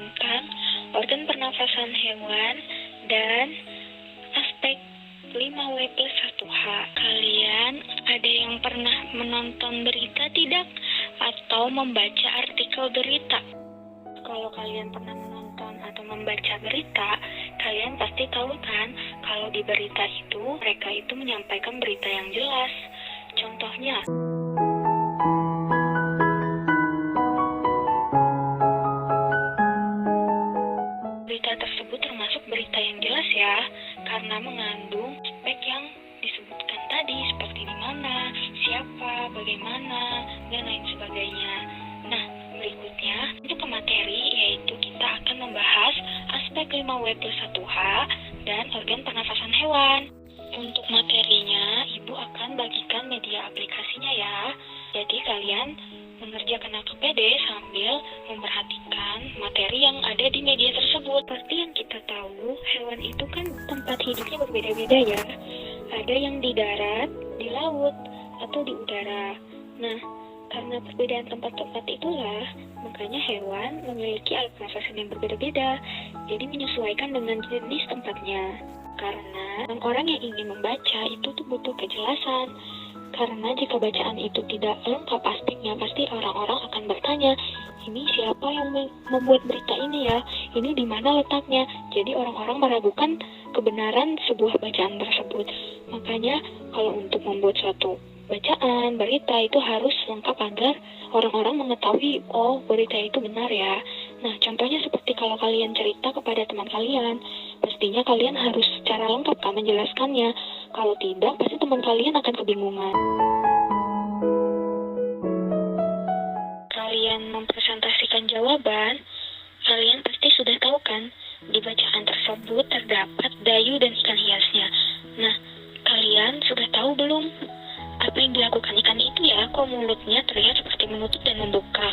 tentang organ pernafasan hewan dan aspek 5W+1H. Kalian ada yang pernah menonton berita tidak? Atau membaca artikel berita? Kalau kalian pernah menonton atau membaca berita, kalian pasti tahu kan kalau di berita itu mereka itu menyampaikan berita yang jelas. Contohnya, berita tersebut termasuk berita yang jelas ya, karena mengandung aspek yang disebutkan tadi seperti di mana, siapa, bagaimana, dan lain sebagainya. Nah, berikutnya untuk materi yaitu kita akan membahas aspek 5W+1H dan organ pernafasan hewan. Untuk materinya, Ibu akan bagikan media aplikasinya ya. Jadi kalian mengerjakan AKPD sambil memperhatikan materi yang ada di media tersebut. Seperti yang kita tahu, hewan itu kan tempat hidupnya berbeda-beda ya. Ada yang di darat, di laut, atau di udara. Nah, karena perbedaan tempat-tempat itulah, makanya hewan memiliki alat pernafasan yang berbeda-beda. Jadi menyesuaikan dengan jenis tempatnya. Karena orang yang ingin membaca itu tuh butuh kejelasan. Karena jika bacaan itu tidak lengkap aspeknya, pasti orang-orang akan bertanya, ini siapa yang membuat berita ini ya? Ini di mana letaknya? Jadi orang-orang meragukan kebenaran sebuah bacaan tersebut. Makanya kalau untuk membuat suatu bacaan, berita itu harus lengkap agar orang-orang mengetahui, oh berita itu benar ya. Nah, contohnya seperti kalau kalian cerita kepada teman kalian, pastinya kalian harus secara lengkap kan menjelaskannya. Kalau tidak, pasti teman kalian akan kebingungan. Kalian mempresentasikan jawaban, kalian pasti sudah tahu kan, di bacaan tersebut terdapat dayu dan ikan hiasnya. Nah, kalian sudah tahu belum apa yang dilakukan ikan itu ya? Kok mulutnya terlihat seperti menutup dan membuka?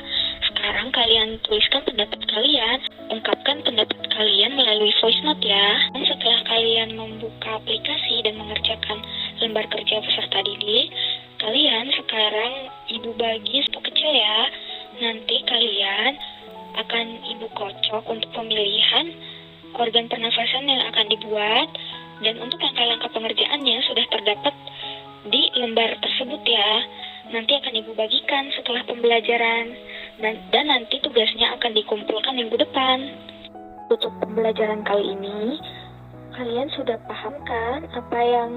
Sekarang kalian tuliskan pendapat kalian, ungkapkan pendapat kalian melalui voice note ya. Dan setelah kalian membuka aplikasi dan mengerjakan lembar kerja peserta didik, kalian sekarang Ibu bagi satu kecil ya. Nanti kalian akan Ibu kocok untuk pemilihan organ pernafasan yang akan dibuat, dan untuk langkah-langkah pengerjaannya sudah terdapat di lembar tersebut ya. Nanti akan Ibu bagikan setelah pembelajaran, dan nanti tugasnya akan dikumpulkan minggu depan. Untuk pembelajaran kali ini, kalian sudah paham kan apa yang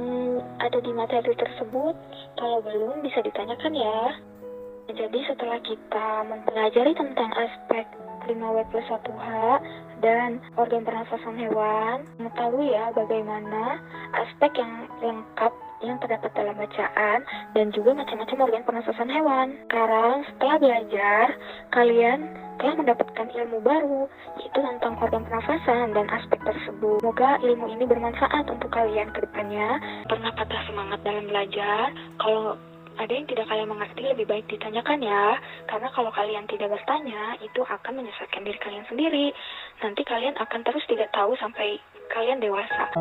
ada di materi tersebut? Kalau belum, bisa ditanyakan ya. Jadi setelah kita mempelajari tentang aspek 5W+1H dan organ pernafasan hewan, mengetahui ya bagaimana aspek yang lengkap yang terdapat dalam bacaan dan juga macam-macam organ pernafasan hewan. Sekarang setelah belajar, kalian telah mendapatkan ilmu baru, yaitu tentang organ pernafasan dan aspek tersebut. Semoga ilmu ini bermanfaat untuk kalian ke depannya. Pernah patah semangat dalam belajar? Kalau ada yang tidak kalian mengerti, lebih baik ditanyakan ya. Karena kalau kalian tidak bertanya, itu akan menyesatkan diri kalian sendiri. Nanti kalian akan terus tidak tahu sampai kalian dewasa.